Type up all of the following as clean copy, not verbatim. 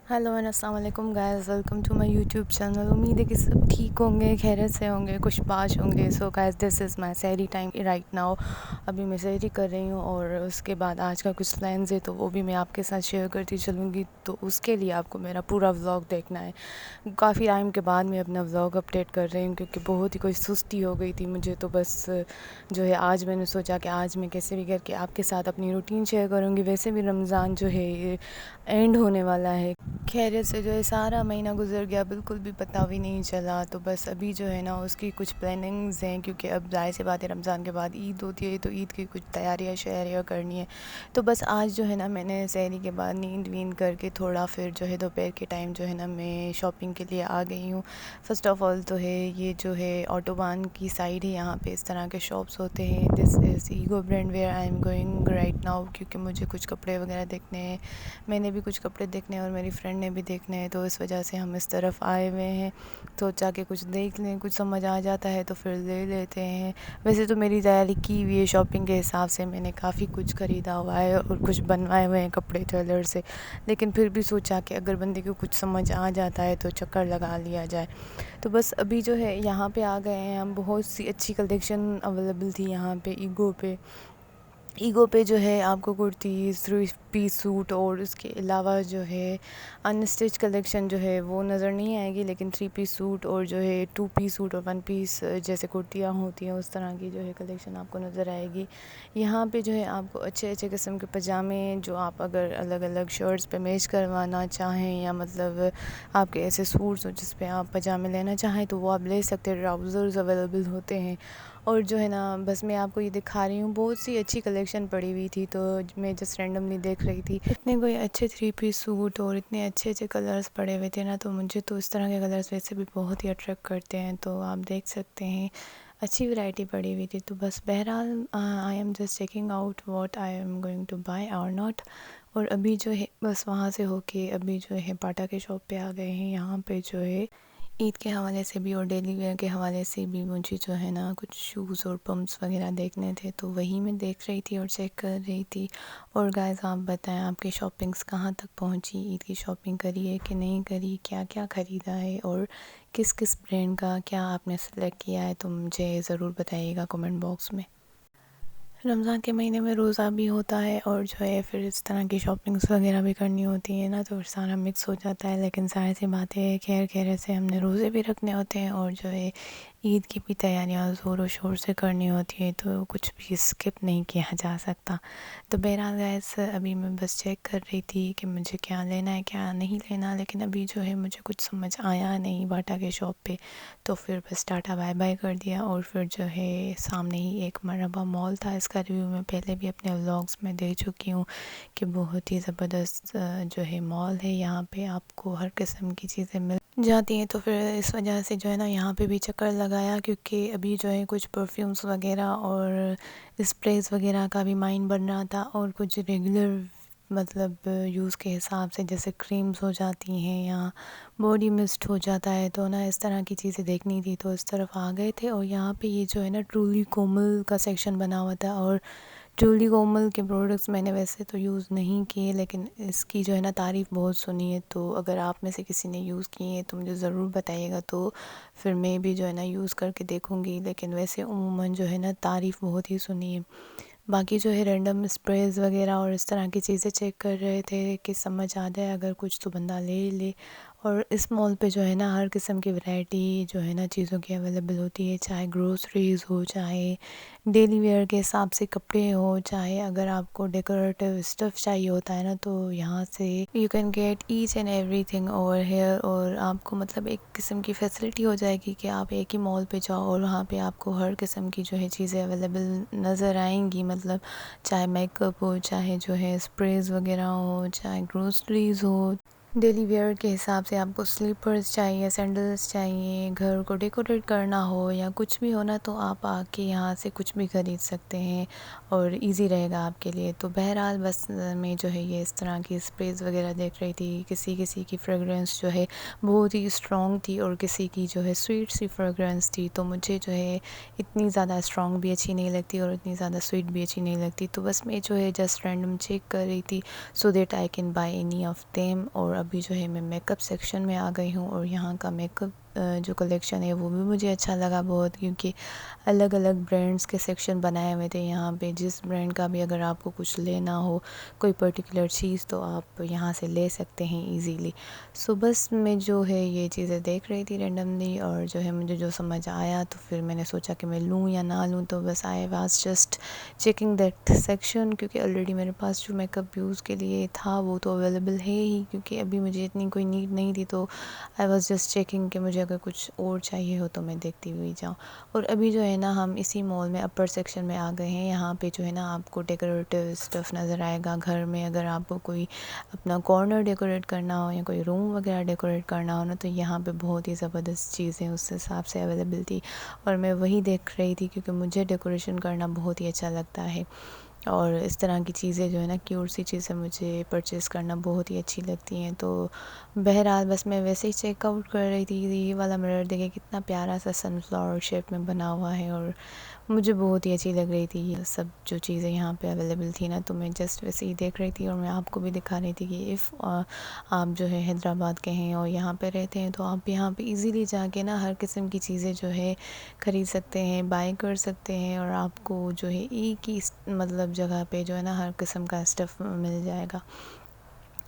Hello and अस्सलाम वालेकुम guys, welcome to my YouTube channel. उम्मीद है कि सब ठीक होंगे, खैरियत से होंगे, कुछ पाश होंगे। So guys, this is my सहरी टाइम राइट नाउ। अभी मैं सहरी कर रही हूँ और उसके बाद आज का कुछ प्लान्स है तो वो भी मैं आपके साथ शेयर करती चलूँगी। तो उसके लिए आपको मेरा पूरा व्लॉग देखना है। काफ़ी टाइम के बाद मैं अपना व्लॉग अपडेट कर रही हूँ क्योंकि बहुत ही कोई सुस्ती हो गई थी मुझे। तो बस जो है आज मैंने सोचा कि आज मैं कैसे भी करके आपके साथ अपनी रूटीन शेयर करूँगी। वैसे भी रमज़ान जो है ये एंड होने वाला है। खैरियत से जो है सारा महीना गुजर गया, बिल्कुल भी पता भी नहीं चला। तो बस अभी जो है ना उसकी कुछ प्लानिंग्स हैं क्योंकि अब ज़ाहिर सी बात है रमज़ान के बाद ईद होती है तो ईद की कुछ तैयारियाँ शहरियाँ करनी है। तो बस आज जो है ना मैंने सहरी के बाद नींद वींद करके थोड़ा फिर जो है दोपहर के टाइम जो है ना मैं शॉपिंग के लिए आ गई हूँ। फ़र्स्ट ऑफ़ ऑल तो है ये जो है ऑटोबान की साइड है, यहाँ पे इस तरह के शॉप्स होते हैं। This is Ego brand where I am going right now क्योंकि मुझे कुछ कपड़े वगैरह देखने हैं। मैंने भी कुछ कपड़े देखने हैं और मेरी फ्रेंड ने भी देखने हैं, तो इस वजह से हम इस तरफ आए हुए हैं। तो जाके कुछ देख लें, कुछ समझ आ जाता है तो फिर ले लेते हैं। वैसे तो मेरी तैयारी की हुई है शॉपिंग के हिसाब से, मैंने काफ़ी कुछ ख़रीदा हुआ है और कुछ बनवाए हुए हैं कपड़े टेलर से। लेकिन फिर भी सोचा कि अगर बंदे को कुछ समझ आ जाता है तो चक्कर लगा लिया जाए। तो बस अभी जो है यहाँ पे आ गए हैं हम। बहुत सी अच्छी कलेक्शन अवेलेबल थी यहाँ पे ईगो पे जो है आपको कुर्तीज़, थ्री पीस सूट और उसके अलावा जो है अनस्टिच कलेक्शन जो है वो नज़र नहीं आएगी, लेकिन थ्री पीस सूट और जो है टू पीस सूट और वन पीस जैसे कुर्तियाँ होती हैं उस तरह की जो है कलेक्शन आपको नज़र आएगी। यहाँ पे जो है आपको अच्छे अच्छे किस्म के पजामे, जो आप अगर अलग अलग शर्ट्स पे मैच करवाना चाहें या मतलब आपके ऐसे सूट्स हो जिस पे आप पजामे लेना चाहें तो वो आप ले सकते हैं। ट्राउज़र्स अवेलेबल होते हैं। और जो है ना बस मैं आपको ये दिखा रही हूँ, बहुत सी अच्छी कलेक्शन पड़ी हुई थी तो मैं जस्ट रैंडमली देख रही थी। इतने कोई अच्छे थ्री पीस सूट और इतने अच्छे अच्छे कलर्स पड़े हुए थे ना, तो मुझे तो इस तरह के कलर्स वैसे भी बहुत ही अट्रैक्ट करते हैं। तो आप देख सकते हैं अच्छी वैरायटी पड़ी हुई थी। तो बस बहरहाल I am just checking out what I am going to buy और नॉट। और अभी जो है बस वहाँ से होके अभी जो है बाटा के शॉप पे आ गए हैं। यहाँ पे जो है ईद के हवाले से भी और डेली वेयर के हवाले से भी मुझे जो है ना कुछ शूज़ और पम्प्स वगैरह देखने थे, तो वही मैं देख रही थी और चेक कर रही थी। और गाइस आप बताएं आपकी शॉपिंग्स कहाँ तक पहुँची, ईद की शॉपिंग करी है कि नहीं करी, क्या क्या ख़रीदा है और किस किस ब्रांड का क्या आपने सेलेक्ट किया है, तो मुझे ज़रूर बताइएगा कमेंट बॉक्स में। रमज़ान के महीने में रोज़ा भी होता है और जो है फिर इस तरह की शॉपिंग्स वगैरह भी करनी होती है ना, तो सारा मिक्स हो जाता है। लेकिन ज़ाहिर सी बात है खैर से हमने रोज़े भी रखने होते हैं और जो है ईद की भी तैयारियां ज़ोर और शोर से करनी होती है, तो कुछ भी स्किप नहीं किया जा सकता। तो बहरहाल गाइस अभी मैं बस चेक कर रही थी कि मुझे क्या लेना है क्या नहीं लेना, लेकिन अभी जो है मुझे कुछ समझ आया नहीं बाटा के शॉप पे। तो फिर बस टाटा बाय बाय कर दिया और फिर जो है सामने ही एक मरहबा मॉल था। इसका रिव्यू मैं पहले भी अपने व्लॉग्स में दे चुकी हूँ कि बहुत ही ज़बरदस्त जो है मॉल है। यहाँ पे आपको हर किस्म की चीज़ें मिल जाती हैं। तो फिर इस वजह से जो है ना यहाँ पे भी चक्कर लगाया क्योंकि अभी जो है कुछ परफ्यूम्स वगैरह और स्प्रेस वगैरह का भी माइंड बन रहा था और कुछ रेगुलर मतलब यूज़ के हिसाब से जैसे क्रीम्स हो जाती हैं या बॉडी मिस्ट हो जाता है, तो ना इस तरह की चीज़ें देखनी थी तो इस तरफ आ गए थे। और यहाँ पे ये जो है ना ट्रूली कोमल का सेक्शन बना हुआ था और ट्रूली कोमल के प्रोडक्ट्स मैंने वैसे तो यूज़ नहीं किए, लेकिन इसकी जो है ना तारीफ़ बहुत सुनी है। तो अगर आप में से किसी ने यूज़ किए हैं तो मुझे ज़रूर बताइएगा, तो फिर मैं भी जो है ना यूज़ करके देखूँगी। लेकिन वैसे उमूमन जो है ना तारीफ़ बहुत ही सुनी है। बाकी जो है रैंडम स्प्रेज वगैरह और इस तरह की चीज़ें चेक कर रहे थे कि समझ आ जाए अगर कुछ तो बंदा ले ले। और इस मॉल पे जो है ना हर किस्म की वैरायटी जो है ना चीज़ों की अवेलेबल होती है, चाहे ग्रोसरीज़ हो, चाहे डेली वेयर के हिसाब से कपड़े हो, चाहे अगर आपको डेकोरेटिव स्टफ़ चाहिए होता है ना, तो यहाँ से you can get each and everything over here. और आपको मतलब एक किस्म की फैसिलिटी हो जाएगी कि आप एक ही मॉल पे जाओ और वहाँ पे आपको हर किस्म की जो है चीज़ें अवेलेबल नज़र आएंगी। मतलब चाहे मेकअप हो, चाहे जो है स्प्रेज वगैरह हो, चाहे ग्रोसरीज़ हो, डेली वेयर के हिसाब से आपको स्लीपर्स चाहिए, सैंडल्स चाहिए, घर को डेकोरेट करना हो या कुछ भी हो ना, तो आप आके यहाँ से कुछ भी ख़रीद सकते हैं और इजी रहेगा आपके लिए। तो बहरहाल बस मैं जो है ये इस तरह की स्प्रेज वगैरह देख रही थी। किसी किसी की फ्रेगरेंस जो है बहुत ही स्ट्रॉन्ग थी और किसी की जो है स्वीट सी फ्रेगरेंस थी, तो मुझे जो है इतनी ज़्यादा स्ट्रॉन्ग भी अच्छी नहीं लगती और इतनी ज़्यादा स्वीट भी अच्छी नहीं लगती। तो बस मैं जो है जस्ट रैंडम चेक कर रही थी so that I can by any of them. और अभी जो है मैं मेकअप सेक्शन में आ गई हूँ और यहाँ का मेकअप जो कलेक्शन है वो भी मुझे अच्छा लगा बहुत, क्योंकि अलग अलग ब्रांड्स के सेक्शन बनाए हुए थे यहाँ पे। जिस ब्रांड का भी अगर आपको कुछ लेना हो, कोई पर्टिकुलर चीज़, तो आप यहाँ से ले सकते हैं इजीली। सो बस मैं जो है ये चीज़ें देख रही थी रैंडमली, और जो है मुझे जो समझ आया तो फिर मैंने सोचा कि मैं लूँ या ना लूँ। तो बस I was just checking that section, क्योंकि ऑलरेडी मेरे पास जो मेकअप यूज़ के लिए था वो तो अवेलेबल है ही, क्योंकि अभी मुझे इतनी कोई नीड नहीं थी। तो आई वाज जस्ट चेकिंग कि मुझे अगर कुछ और चाहिए हो तो मैं देखती हुई जाऊँ। और अभी जो है ना हम इसी मॉल में अपर सेक्शन में आ गए हैं। यहाँ पे जो है ना आपको डेकोरेटिव स्टफ़ नज़र आएगा। घर में अगर आपको कोई अपना कॉर्नर डेकोरेट करना हो या कोई रूम वगैरह डेकोरेट करना हो ना, तो यहाँ पे बहुत ही ज़बरदस्त चीज़ें उस हिसाब से अवेलेबल थी, और मैं वही देख रही थी, क्योंकि मुझे डेकोरेशन करना बहुत ही अच्छा लगता है। और इस तरह की चीज़ें जो है ना, क्यूट सी चीज़ें मुझे परचेज़ करना बहुत ही अच्छी लगती हैं। तो बहरहाल बस मैं वैसे ही चेकआउट कर रही थी। ये वाला मिरर देखे कितना प्यारा सा सनफ्लावर शेप में बना हुआ है, और मुझे बहुत ही अच्छी लग रही थी ये सब जो चीज़ें यहाँ पे अवेलेबल थी ना। तो मैं जस्ट वैसे ही देख रही थी, और मैं आपको भी दिखा रही थी कि इफ़ आप जो है हैदराबाद के हैं और यहाँ पे रहते हैं, तो आप यहाँ पे इजीली जाके ना हर किस्म की चीज़ें जो है ख़रीद सकते हैं, बाय कर सकते हैं, और आपको जो है एक ही मतलब जगह पे जो है ना हर किस्म का स्टफ़ मिल जाएगा।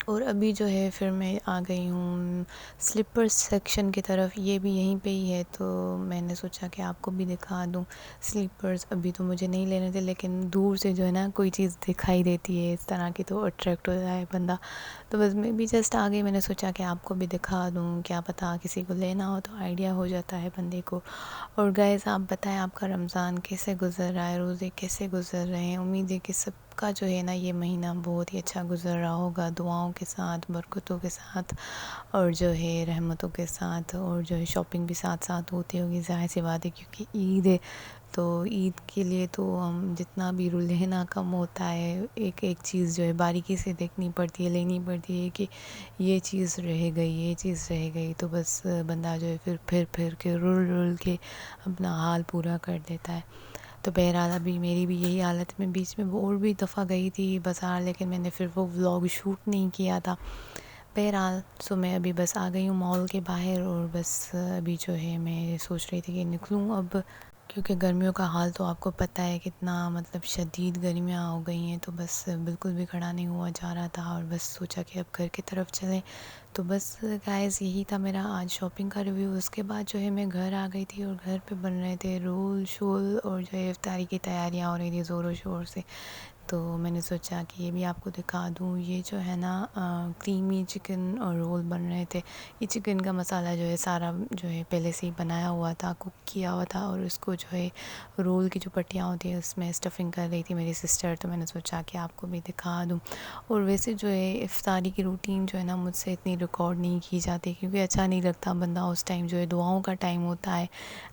और अभी जो है फिर मैं आ गई हूँ स्लीपर्स सेक्शन की तरफ। ये भी यहीं पे ही है, तो मैंने सोचा कि आपको भी दिखा दूँ स्लीपर्स। अभी तो मुझे नहीं लेने थे, लेकिन दूर से जो है ना कोई चीज़ दिखाई देती है इस तरह की, तो अट्रैक्ट हो जाए बंदा। तो बस मैं भी जस्ट आ गई, मैंने सोचा कि आपको भी दिखा दूँ, क्या पता किसी को लेना हो तो आइडिया हो जाता है बंदे को। और गाइस आप बताएं आपका रमज़ान कैसे गुज़र रहा है, रोज़े कैसे गुज़र रहे हैं। उम्मीद है कि सबका जो है ना ये महीना बहुत ही अच्छा गुज़र रहा होगा, दुआओं के साथ, बरकतों के साथ, और जो है रहमतों के साथ, और जो है शॉपिंग भी साथ साथ होती होगी, ज़ाहिर सी बात है, क्योंकि ईद है। तो ईद के लिए तो हम जितना भी रुलहना कम होता है, एक एक चीज़ जो है बारीकी से देखनी पड़ती है, लेनी पड़ती है कि ये चीज़ रह गई, ये चीज़ रह गई। तो बस बंदा जो है फिर के रुल के अपना हाल पूरा कर देता है। तो बहरहाल अभी मेरी भी यही हालत में, बीच में और भी दफ़ा गई थी बाज़ार, लेकिन मैंने फिर वो व्लॉग शूट नहीं किया था। बहरहाल सो मैं अभी बस आ गई हूँ मॉल के बाहर, और बस अभी जो है मैं सोच रही थी कि निकलूँ अब, क्योंकि गर्मियों का हाल तो आपको पता है कितना मतलब शदीद गर्मियाँ हो गई हैं। तो बस बिल्कुल भी खड़ा नहीं हुआ जा रहा था, और बस सोचा कि अब घर की तरफ चलें। तो बस गाइस यही था मेरा आज शॉपिंग का रिव्यू। उसके बाद जो है मैं घर आ गई थी, और घर पे बन रहे थे रोल शोल, और जो है इफ्तारी की तैयारियां हो रही थी ज़ोरों शोर से। तो मैंने सोचा कि ये भी आपको दिखा दूँ। ये जो है ना क्रीमी चिकन और रोल बन रहे थे। ये चिकन का मसाला जो है सारा जो है पहले से ही बनाया हुआ था, कुक किया हुआ था, और उसको जो है रोल की जो पट्टियाँ होती हैं उसमें स्टफिंग कर रही थी मेरी सिस्टर। तो मैंने सोचा कि आपको भी दिखा दूँ। और वैसे जो है इफ्तारी की रूटीन जो है ना मुझसे इतनी रिकॉर्ड नहीं की जाती, क्योंकि अच्छा नहीं लगता। बंदा उस टाइम जो है दुआओं का टाइम होता है,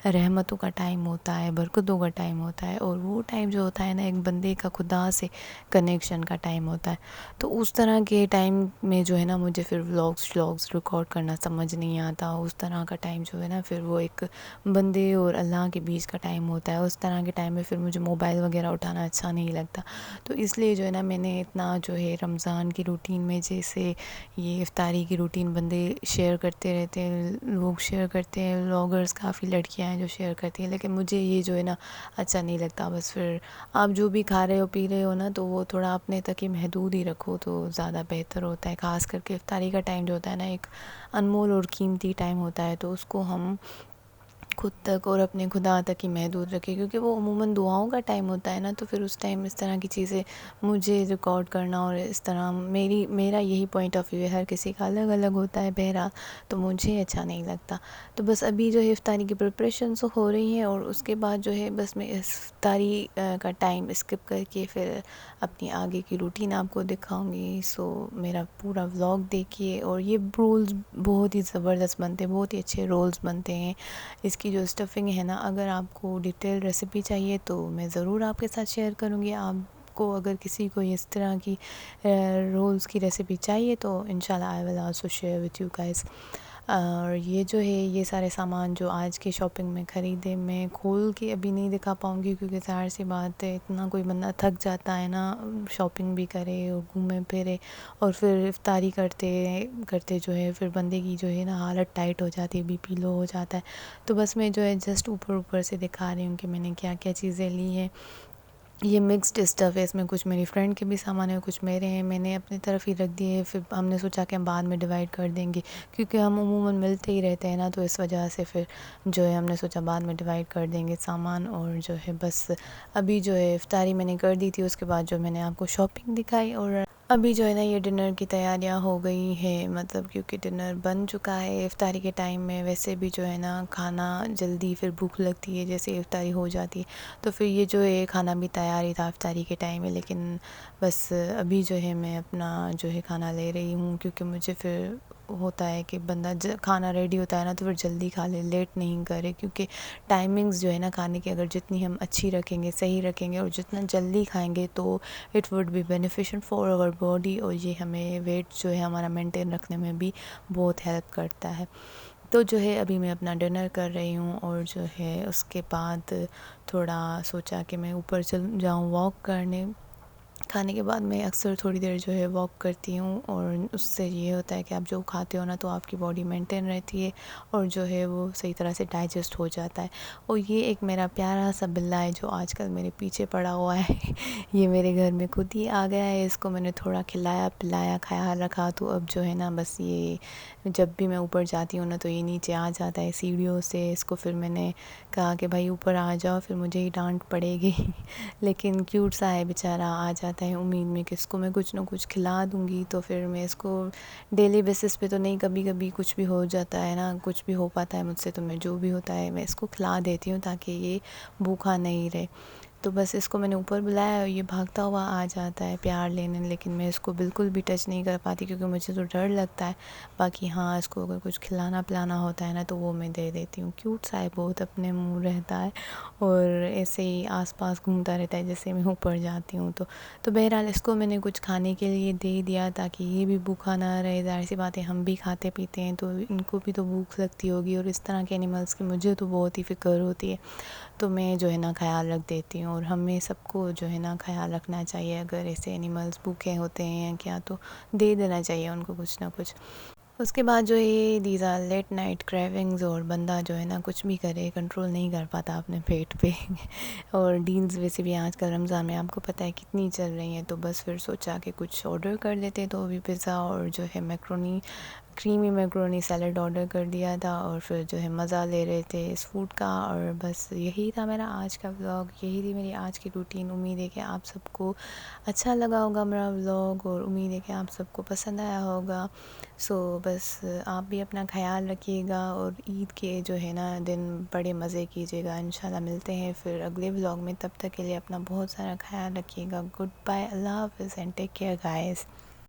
रहमतों का टाइम होता है, बरकतों का टाइम होता है, और वो टाइम जो होता है ना एक बंदे का खुदा से कनेक्शन का टाइम होता है। तो उस तरह के टाइम में जो है ना मुझे फिर व्लॉग्स रिकॉर्ड करना समझ नहीं आता। उस तरह का टाइम जो है ना फिर वो एक बंदे और अल्लाह के बीच का टाइम होता है। उस तरह के टाइम में फिर मुझे मोबाइल वगैरह उठाना अच्छा नहीं लगता। तो इसलिए जो है ना मैंने इतना जो है रमज़ान की रूटीन में, जैसे ये इफ्तारी की रूटीन बंदे शेयर करते रहते हैं, लोग शेयर करते हैं, व्लॉगर्स काफ़ी लड़कियां हैं जो शेयर करती हैं, लेकिन मुझे ये जो है ना अच्छा नहीं लगता। बस फिर आप जो भी खा रहे हो पी रहे हो ना, तो वो थोड़ा अपने तक ही महदूद ही रखो तो ज़्यादा बेहतर होता है। ख़ास करके इफ्तारी का टाइम जो होता है ना एक अनमोल और कीमती टाइम होता है, तो उसको हम खुद तक और अपने खुदा तक ही महदूद रखें, क्योंकि वो अमूमन दुआओं का टाइम होता है ना। तो फिर उस टाइम इस तरह की चीज़ें मुझे रिकॉर्ड करना, और इस तरह मेरा यही पॉइंट ऑफ व्यू है, हर किसी का अलग अलग होता है बहरहाल, तो मुझे अच्छा नहीं लगता। तो बस अभी जो है इफ्तारी की प्रिपरेशन हो रही हैं, और उसके बाद जो है बस मैं इफ्तारी का टाइम स्किप करके फिर अपनी आगे की रूटीन आपको दिखाऊंगी। सो मेरा पूरा व्लॉग देखिए। और ये रोल्स बहुत ही ज़बरदस्त बनते हैं, बहुत ही अच्छे रोल्स बनते हैं। इसकी जो स्टफिंग है ना, अगर आपको डिटेल रेसिपी चाहिए तो मैं ज़रूर आपके साथ शेयर करूँगी। आपको अगर किसी को इस तरह की रोल्स की रेसिपी चाहिए तो इंशाल्लाह I will also share with you guys. और ये जो है ये सारे सामान जो आज के शॉपिंग में ख़रीदे, मैं खोल के अभी नहीं दिखा पाऊँगी क्योंकि ज़ाहिर सी बात है इतना कोई बंदा थक जाता है ना, शॉपिंग भी करे और घूमे फिरे और फिर इफ्तारी करते करते जो है फिर बंदे की जो है ना हालत टाइट हो जाती है, बीपी लो हो जाता है। तो बस मैं जो है जस्ट ऊपर ऊपर से दिखा रही हूँ कि मैंने क्या क्या चीज़ें ली हैं। ये मिक्स्ड स्टफ़ है, इसमें कुछ मेरी फ्रेंड के भी सामान है, कुछ मेरे हैं, मैंने अपनी तरफ ही रख दिए। फिर हमने सोचा कि हम बाद में डिवाइड कर देंगे क्योंकि हम अमूमन मिलते ही रहते हैं ना, तो इस वजह से फिर जो है हमने सोचा बाद में डिवाइड कर देंगे सामान। और जो है बस अभी जो है इफ्तारी मैंने कर दी थी, उसके बाद जो मैंने आपको शॉपिंग दिखाई और अभी जो है ना ये डिनर की तैयारियां हो गई है, मतलब क्योंकि डिनर बन चुका है। इफ्तारी के टाइम में वैसे भी जो है ना खाना जल्दी फिर भूख लगती है जैसे इफ्तारी हो जाती है, तो फिर ये जो है खाना भी तैयार ही था इफ्तारी के टाइम में। लेकिन बस अभी जो है मैं अपना जो है खाना ले रही हूँ क्योंकि मुझे फिर होता है कि बंदा खाना रेडी होता है ना तो फिर जल्दी खा ले, लेट नहीं करे, क्योंकि टाइमिंग्स जो है ना खाने की अगर जितनी हम अच्छी रखेंगे, सही रखेंगे और जितना जल्दी खाएंगे तो it would be beneficial for our body, और ये हमें वेट जो है हमारा मेंटेन रखने में भी बहुत हेल्प करता है। तो जो है अभी मैं अपना डिनर कर रही हूँ और जो है उसके बाद थोड़ा सोचा कि मैं ऊपर चल जाऊँ वॉक करने। खाने के बाद मैं अक्सर थोड़ी देर जो है वॉक करती हूँ और उससे ये होता है कि आप जो खाते हो ना तो आपकी बॉडी मेंटेन रहती है और जो है वो सही तरह से डाइजेस्ट हो जाता है। और ये एक मेरा प्यारा सा बिल्ला है जो आजकल मेरे पीछे पड़ा हुआ है ये मेरे घर में खुद ही आ गया है, इसको मैंने थोड़ा खिलाया पिलाया ख्याल रखा, तो अब जो है ना बस ये जब भी मैं ऊपर जाती हूँ ना तो ये नीचे आ जाता है सीढ़ियों से। इसको फिर मैंने कहा कि भाई ऊपर आ जाओ, फिर मुझे ही डांट पड़ेगी लेकिन क्यूट सा है बेचारा, आ जाता है उम्मीद में कि इसको मैं कुछ ना कुछ खिला दूँगी। तो फिर मैं इसको डेली बेसिस पे तो नहीं, कभी कभी कुछ भी हो जाता है ना, कुछ भी हो पाता है मुझसे, तो मैं जो भी होता है मैं इसको खिला देती हूँ ताकि ये भूखा नहीं रहे। तो बस इसको मैंने ऊपर बुलाया और ये भागता हुआ आ जाता है प्यार लेने, लेकिन मैं इसको बिल्कुल भी टच नहीं कर पाती क्योंकि मुझे तो डर लगता है। बाकी हाँ, इसको अगर कुछ खिलाना पिलाना होता है ना तो वो मैं दे देती हूँ। क्यूट सा है बहुत, अपने मुँह रहता है और ऐसे ही आसपास घूमता रहता है जैसे मैं ऊपर जाती हूँ तो बहरहाल इसको मैंने कुछ खाने के लिए दे दिया ताकि ये भी भूखा ना रहे। ज़ाहिर सी बात है हम भी खाते पीते हैं तो इनको भी तो भूख लगती होगी, और इस तरह के एनिमल्स की मुझे तो बहुत ही फ़िक्र होती है, तो मैं जो है ना ख़्याल रख देती हूँ। और हमें सबको जो है ना ख़्याल रखना चाहिए, अगर ऐसे एनिमल्स भूखे होते हैं या क्या तो दे देना चाहिए उनको कुछ ना कुछ। उसके बाद जो है these are late night cravings, और बंदा जो है ना कुछ भी करे कंट्रोल नहीं कर पाता अपने पेट पे और डील्स वैसे भी आजकल रमज़ान में आपको पता है कितनी चल रही हैं, तो बस फिर सोचा कि कुछ ऑर्डर कर लेते, तो अभी पिज़्ज़ा और जो है macaroni, creamy macaroni salad order कर दिया था और फिर जो है मज़ा ले रहे थे इस फूड का। और बस यही था मेरा आज का व्लॉग, यही थी मेरी आज की रूटीन। उम्मीद है कि आप सबको अच्छा लगा होगा मेरा व्लॉग और उम्मीद है कि आप सबको पसंद आया होगा। सो बस आप भी अपना ख्याल रखिएगा और ईद के जो है ना दिन बड़े मज़े कीजिएगा। इंशाल्लाह मिलते हैं फिर अगले व्लॉग में, तब तक के लिए अपना बहुत सारा ख्याल रखिएगा। गुड बाय, अल्लाह हाफ़िज़ एंड टेक केयर गाइस।